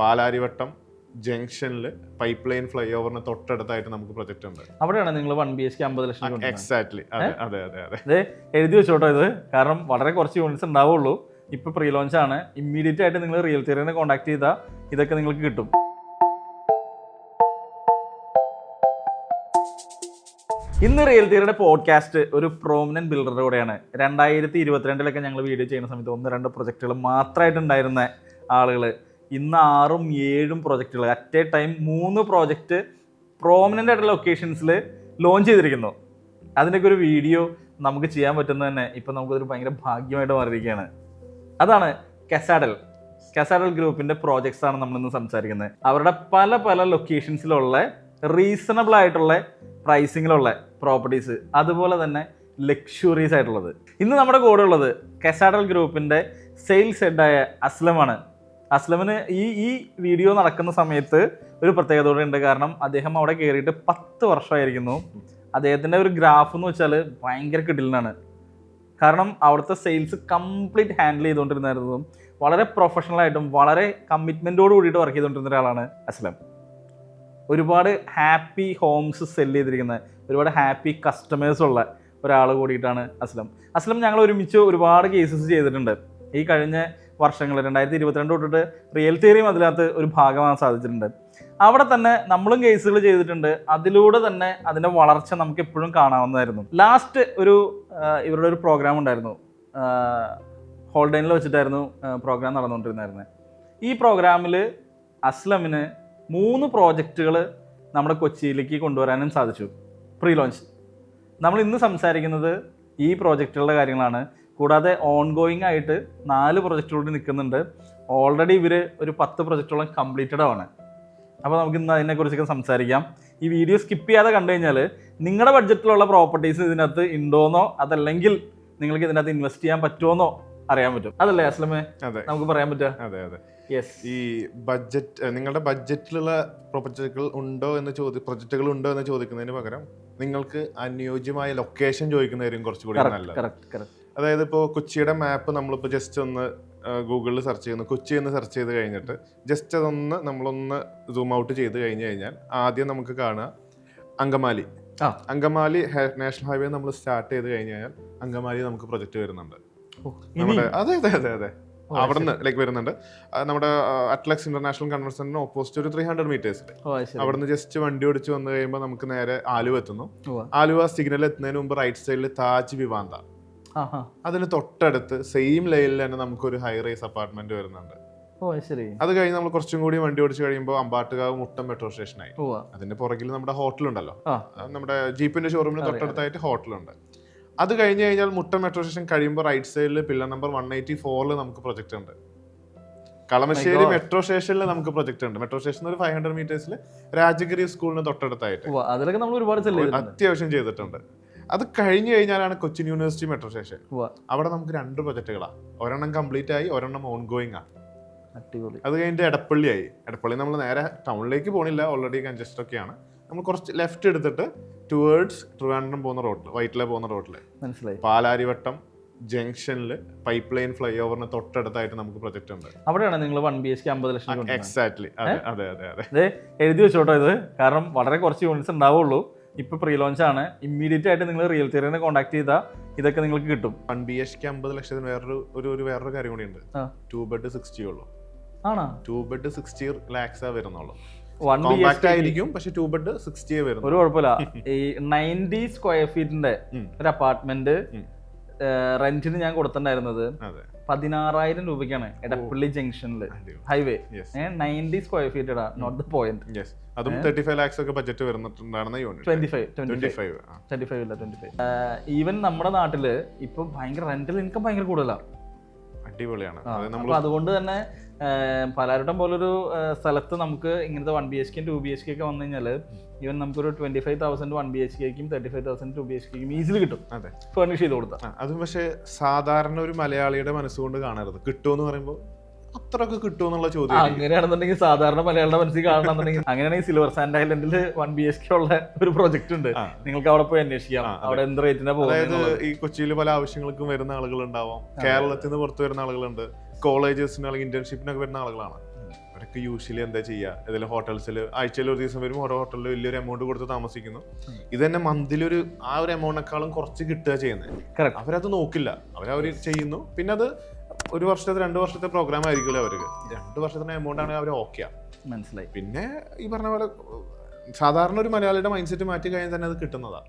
പാലാരിവട്ടം ജംഗ്ഷനിൽ pipe line fly ഓവറിന് തൊട്ടടുത്തായിട്ട് നമുക്ക് പ്രൊജക്ട് ഉണ്ട്. അവിടെയാണ് നിങ്ങൾ 1 BHK 50 ലക്ഷം. എക്സാക്ട്ലി, അതെ. എഴുതി വെച്ചോട്ടോ ഇത്, കാരണം വളരെ കുറച്ച് യൂണിറ്റ്സ് ഉണ്ടാവുള്ളൂ. ഇപ്പൊ പ്രീ ലോഞ്ച് ആണ്. ഇമ്മീഡിയറ്റ് ആയിട്ട് നിങ്ങൾ റിയൽറ്ററിനെ കോൺടാക്ട് ചെയ്താൽ ഇതൊക്കെ നിങ്ങൾക്ക് കിട്ടും. ഇന്ന് റിയൽറ്ററിയുടെ പോഡ്കാസ്റ്റ് ഒരു പ്രോമിനന്റ് ബിൽഡറുടെ കൂടെയാണ്. 2022 ഞങ്ങൾ വീഡിയോ ചെയ്യുന്ന സമയത്ത് 1-2 പ്രൊജക്റ്റുകൾ മാത്രമായിട്ടുണ്ടായിരുന്ന ആളുകൾ ഇന്ന് 6-7 പ്രൊജക്റ്റുകൾ at a time 3 project prominent ആയിട്ടുള്ള ലൊക്കേഷൻസിൽ ലോഞ്ച് ചെയ്തിരിക്കുന്നു. അതിൻ്റെയൊക്കെ ഒരു വീഡിയോ നമുക്ക് ചെയ്യാൻ പറ്റുന്നത് തന്നെ ഇപ്പം നമുക്കൊരു ഭയങ്കര ഭാഗ്യമായിട്ട് മാറിയിരിക്കുകയാണ്. അതാണ് കസാഡൽ ഗ്രൂപ്പിൻ്റെ പ്രോജക്ട്സ് ആണ് നമ്മളിന്ന് സംസാരിക്കുന്നത്. അവരുടെ പല ലൊക്കേഷൻസിലുള്ള റീസണബിൾ ആയിട്ടുള്ള പ്രൈസിങ്ങിലുള്ള പ്രോപ്പർട്ടീസ്, അതുപോലെ തന്നെ ലക്ഷറീസ് ആയിട്ടുള്ളത്. ഇന്ന് നമ്മുടെ കൂടെ ഉള്ളത് കസാഡൽ ഗ്രൂപ്പിൻ്റെ സെയിൽസ് ഹെഡായ അസ്ലമാണ്. അസ്ലമിന് ഈ വീഡിയോ നടക്കുന്ന സമയത്ത് ഒരു പ്രത്യേകത കൂടെ ഉണ്ട്. കാരണം അദ്ദേഹം അവിടെ കയറിയിട്ട് 10 വർഷമായിരിക്കുന്നു. അദ്ദേഹത്തിൻ്റെ ഒരു ഗ്രാഫ് എന്ന് വെച്ചാൽ ഭയങ്കര കിടിലനാണ്. കാരണം അവിടുത്തെ സെയിൽസ് കംപ്ലീറ്റ് ഹാൻഡിൽ ചെയ്തുകൊണ്ടിരുന്നതും വളരെ പ്രൊഫഷണലായിട്ടും വളരെ കമ്മിറ്റ്മെൻറ്റോട് കൂടിയിട്ട് വർക്ക് ചെയ്തുകൊണ്ടിരുന്ന ഒരാളാണ് അസ്ലം. ഒരുപാട് ഹാപ്പി ഹോംസ് സെല് ചെയ്തിരിക്കുന്ന, ഒരുപാട് ഹാപ്പി കസ്റ്റമേഴ്സ് ഉള്ള ഒരാൾ കൂടിയിട്ടാണ് അസ്ലം. ഞങ്ങൾ ഒരുമിച്ച് ഒരുപാട് കേസസ് ചെയ്തിട്ടുണ്ട്. ഈ കഴിഞ്ഞ വർഷങ്ങൾ 2022 തൊട്ടിട്ട് റിയൽറ്ററിയും അതിനകത്ത് ഒരു ഭാഗമാകാൻ സാധിച്ചിട്ടുണ്ട്. അവിടെ തന്നെ നമ്മളും കേസുകൾ ചെയ്തിട്ടുണ്ട്. അതിലൂടെ തന്നെ അതിൻ്റെ വളർച്ച നമുക്ക് എപ്പോഴും കാണാവുന്നതായിരുന്നു. ലാസ്റ്റ് ഇവരുടെ ഒരു പ്രോഗ്രാം ഉണ്ടായിരുന്നു. ഹോൾഡൈനിൽ വെച്ചിട്ടായിരുന്നു പ്രോഗ്രാം നടന്നുകൊണ്ടിരുന്നായിരുന്നത്. ഈ പ്രോഗ്രാമിൽ അസ്ലമിന് 3 പ്രോജക്റ്റുകൾ നമ്മുടെ കൊച്ചിയിലേക്ക് കൊണ്ടുവരാനും സാധിച്ചു. Pre launch. നമ്മൾ ഇന്ന് സംസാരിക്കുന്നത് ഈ പ്രോജക്റ്റുകളുടെ കാര്യങ്ങളാണ്. കൂടാതെ ഓൺഗോയിങ് ആയിട്ട് 4 പ്രൊജക്റ്റുകളോട് നിൽക്കുന്നുണ്ട്. ഓൾറെഡി ഇവർ ഒരു 10 പ്രൊജക്റ്റോളം കംപ്ലീറ്റഡ് ആണ്. അപ്പോൾ നമുക്ക് ഇന്ന് അതിനെക്കുറിച്ചൊക്കെ സംസാരിക്കാം. ഈ വീഡിയോ സ്കിപ്പ് ചെയ്യാതെ കണ്ടു കഴിഞ്ഞാൽ നിങ്ങളുടെ ബഡ്ജറ്റിലുള്ള പ്രോപ്പർട്ടീസ് ഇതിനകത്ത് ഉണ്ടോന്നോ അതല്ലെങ്കിൽ നിങ്ങൾക്ക് ഇതിനകത്ത് ഇൻവെസ്റ്റ് ചെയ്യാൻ പറ്റുമോന്നോ അറിയാൻ പറ്റും. അതല്ലേ അസ്ലമേ നമുക്ക് പറയാൻ പറ്റുക? അതെ. ഈ ബഡ്ജറ്റ്, നിങ്ങളുടെ ബഡ്ജറ്റിലുള്ള പ്രൊജക്റ്റുകൾ ഉണ്ടോ എന്ന് ചോദിക്കുന്നതിന് പകരം നിങ്ങൾക്ക് അനുയോജ്യമായ ലൊക്കേഷൻ ചോദിക്കുന്നതായിരിക്കും കുറച്ചുകൂടി നല്ലത്. അതായത് ഇപ്പോൾ കൊച്ചിയുടെ മാപ്പ് നമ്മളിപ്പോൾ ജസ്റ്റ് ഒന്ന് ഗൂഗിളിൽ സെർച്ച് ചെയ്യുന്നു, കൊച്ചി എന്ന് സെർച്ച് ചെയ്ത് കഴിഞ്ഞിട്ട് ജസ്റ്റ് നമ്മളൊന്ന് സൂം ഔട്ട് ചെയ്ത് കഴിഞ്ഞാൽ ആദ്യം നമുക്ക് കാണുക അങ്കമാലി നാഷണൽ ഹൈവേ നമ്മൾ സ്റ്റാർട്ട് ചെയ്ത് കഴിഞ്ഞാൽ അങ്കമാലി നമുക്ക് പ്രൊജക്റ്റ് വരുന്നുണ്ട്. അതെ അവിടുന്ന് വരുന്നുണ്ട്. നമ്മുടെ അറ്റ്ലക്സ് ഇന്റർനാഷണൽ കൺവെൻഷൻ സെന്ററിന് ഓപ്പോസിറ്റ് ഒരു 300 മീറ്റേഴ്സിൽ അവിടുന്ന് ജസ്റ്റ് വണ്ടി ഓടിച്ച് വന്നു കഴിയുമ്പോൾ നമുക്ക് നേരെ ആലുവ എത്തുന്നു. ആലുവ സിഗ്നൽ എത്തുന്നതിന് മുമ്പ് റൈറ്റ് സൈഡിൽ താജ് വിവാന്ത, അതിന് തൊട്ടടുത്ത് സെയിം ലൈനിൽ തന്നെ നമുക്കൊരു ഹൈ റൈസ് അപ്പാർട്ട്മെന്റ് വരുന്നുണ്ട്. അത് കഴിഞ്ഞ് നമ്മൾ കുറച്ചും കൂടി വണ്ടി ഓടിച്ച് കഴിയുമ്പോൾ അമ്പാട്ടുകാവ് മുട്ടം മെട്രോ സ്റ്റേഷനായി. അതിന്റെ പുറകിൽ നമ്മുടെ ഹോട്ടലുണ്ടല്ലോ, നമ്മുടെ ജീപ്പിന്റെ ഷോറൂമിന് തൊട്ടടുത്തായിട്ട് ഹോട്ടലുണ്ട്. അത് കഴിഞ്ഞ് കഴിഞ്ഞാൽ മുട്ടം മെട്രോ സ്റ്റേഷൻ കഴിയുമ്പോൾ റൈറ്റ് സൈഡിൽ പില്ലർ നമ്പർ 184 നമുക്ക് പ്രൊജക്ട് ഉണ്ട്. കളമശ്ശേരി മെട്രോ സ്റ്റേഷനിൽ നമുക്ക് പ്രൊജക്ട് ഉണ്ട്. മെട്രോ സ്റ്റേഷൻ ഒരു 500 മീറ്റേഴ്സിൽ രാജഗിരി സ്കൂളിന് തൊട്ടടുത്തായിട്ട് അത്യാവശ്യം ചെയ്തിട്ടുണ്ട്. അത് കഴിഞ്ഞ് കഴിഞ്ഞാലാണ് കൊച്ചിൻ യൂണിവേഴ്സിറ്റി മെട്രോ സ്റ്റേഷൻ. അവിടെ നമുക്ക് 2 പ്രൊജക്റ്റുകളാണ്. ഒരെണ്ണം കംപ്ലീറ്റ് ആയി, ഒരെണ്ണം ഓൺ ഗോയിങ് ആണ്. അത് കഴിഞ്ഞിട്ട് എടപ്പള്ളി നമ്മൾ നേരെ ടൗണിലേക്ക് പോണില്ല, ഓൾറെഡി കൺജസ്റ്റഡ് ഒക്കെയാണ്. നമ്മൾ കുറച്ച് ലെഫ്റ്റ് എടുത്തിട്ട് ടുവേർഡ്സ് ട്രിവാൻഡ്രം പോകുന്ന റോഡിൽ, വൈറ്റില പോകുന്ന റോഡിൽ പാലാരിവട്ടം ജംഗ്ഷനിൽ പൈപ്പ് ലൈൻ ഫ്ലൈ ഓവറിന് തൊട്ടടുത്തായിട്ട് നമുക്ക് പ്രൊജക്ട് ഉണ്ട്. അവിടെയാണ് നിങ്ങൾ 1 BHK 50 ലക്ഷം. എക്സാക്ട്ലി, അതെ. എഴുതി വെച്ചോട്ടോ ഇത്, കാരണം വളരെ കുറച്ച് യൂണിറ്റ്സ് ഉണ്ടാവുള്ളൂ. ഇപ്പൊ പ്രീ ലോഞ്ച് ആണ്. ഇമ്മീഡിയറ്റ് ആയിട്ട് നിങ്ങൾ റിയൽറ്ററിനെ കോൺടാക്ട് ചെയ്താൽ ഇതൊക്കെ നിങ്ങൾക്ക് കിട്ടും. 1 BHK 50 ലക്ഷത്തിന് വേറൊരു കാര്യം കൂടി ഉണ്ട്. 2 ബെഡ് 60 ഉള്ളൂ. 2 ബെഡ് 60 lakhs വരുന്നുള്ളൂ. 1 BHK ആയിരിക്കും, പക്ഷെ 2 ബെഡ് 60 വരുന്നു. ഒരു കുഴപ്പമില്ല. ഈ 90 സ്ക്വയർ ഫീറ്റിന്റെ ഒരു അപ്പാർട്ട്മെന്റ് റെന്റിന് ഞാൻ കൊടുത്തിട്ടുണ്ടായിരുന്നത് 16,000 രൂപയ്ക്കാണ്. എടപ്പള്ളി ജംഗ്ഷനിൽ highway 90 square feet, note the point. അതും 35 lakhs ഒക്കെ ബഡ്ജറ്റ് വരുന്നുണ്ടാണ്. 25 ഇല്ല 25. ഈവൻ നമ്മുടെ നാട്ടില് ഇപ്പൊ ഭയങ്കര റെന്റൽ ഇൻകം ഭയങ്കര കൂടുതലാണ്. അടിപൊളിയാണ്. അപ്പൊ അതുകൊണ്ട് തന്നെ പലരുടം പോലൊരു സ്ഥലത്ത് നമുക്ക് ഇങ്ങനത്തെ 1 BHK 2 BHK ഒക്കെ വന്നു കഴിഞ്ഞാൽ ഈവൻ നമുക്കൊരു 25,000 1 BHK 35,000 2 BHK ഈസിലി കിട്ടും. ഫർണിഷ് ചെയ്ത് കൊടുത്താൽ. അതും പക്ഷേ സാധാരണ ഒരു മലയാളിയുടെ മനസ്സുകൊണ്ട് കാണരുത്. കിട്ടുമെന്ന് പറയുമ്പോൾ അത്രയൊക്കെ കിട്ടുമെന്നുള്ള ചോദ്യം. അങ്ങനെയാണെന്നുണ്ടെങ്കിൽ സാധാരണ മലയാളിയുടെ മനസ്സിൽ കാണണമെന്നുണ്ടെങ്കിൽ അങ്ങനെയാണെങ്കിൽ സിൽവർ സാൻഡ് ഐലൻഡിൽ 1 BHK ഉള്ള ഒരു പ്രൊജക്ട് ഉണ്ട്. നിങ്ങൾക്ക് അവിടെ പോയി അന്വേഷിക്കാം അവിടെ എന്ത് റേറ്റിനാ പോകുന്നത്. ഈ കൊച്ചിയിൽ പല ആവശ്യങ്ങൾക്കും വരുന്ന ആളുകൾ ഉണ്ടാവാം, കേരളത്തിൽ നിന്ന് പുറത്ത് വരുന്ന ആളുകളുണ്ട്, കോളേജസിന് അല്ലെങ്കിൽ ഇന്റേൺഷിപ്പിനൊക്കെ വരുന്ന ആളുകളാണ്. അവരൊക്കെ യൂഷ്വലി എന്താ ചെയ്യുക, ഏതെങ്കിലും ഹോട്ടൽസിൽ ആഴ്ചയിൽ ഒരു ദിവസം വരും, ഓരോ ഹോട്ടലിൽ വലിയൊരു എമൗണ്ട് കൊടുത്ത് താമസിക്കുന്നു. ഇത് തന്നെ മന്തിലൊരു ആ ഒരു എമൗണ്ടിനേക്കാളും കുറച്ച് കിട്ടുക ചെയ്യുന്നത്. അവരത് നോക്കില്ല, അവരവർ ചെയ്യുന്നു. പിന്നെ അത് 1 വർഷത്തെ 2 വർഷത്തെ പ്രോഗ്രാം ആയിരിക്കുമല്ലോ അവർക്ക്. 2 വർഷത്തിന് എമൗണ്ട് ആണെങ്കിൽ അവർ ഓക്കെയാ. മനസ്സിലായി. പിന്നെ ഈ പറഞ്ഞ പോലെ സാധാരണ ഒരു മലയാളിയുടെ മൈൻഡ് സെറ്റ് മാറ്റി കഴിഞ്ഞാൽ തന്നെ അത് കിട്ടുന്നതാണ്.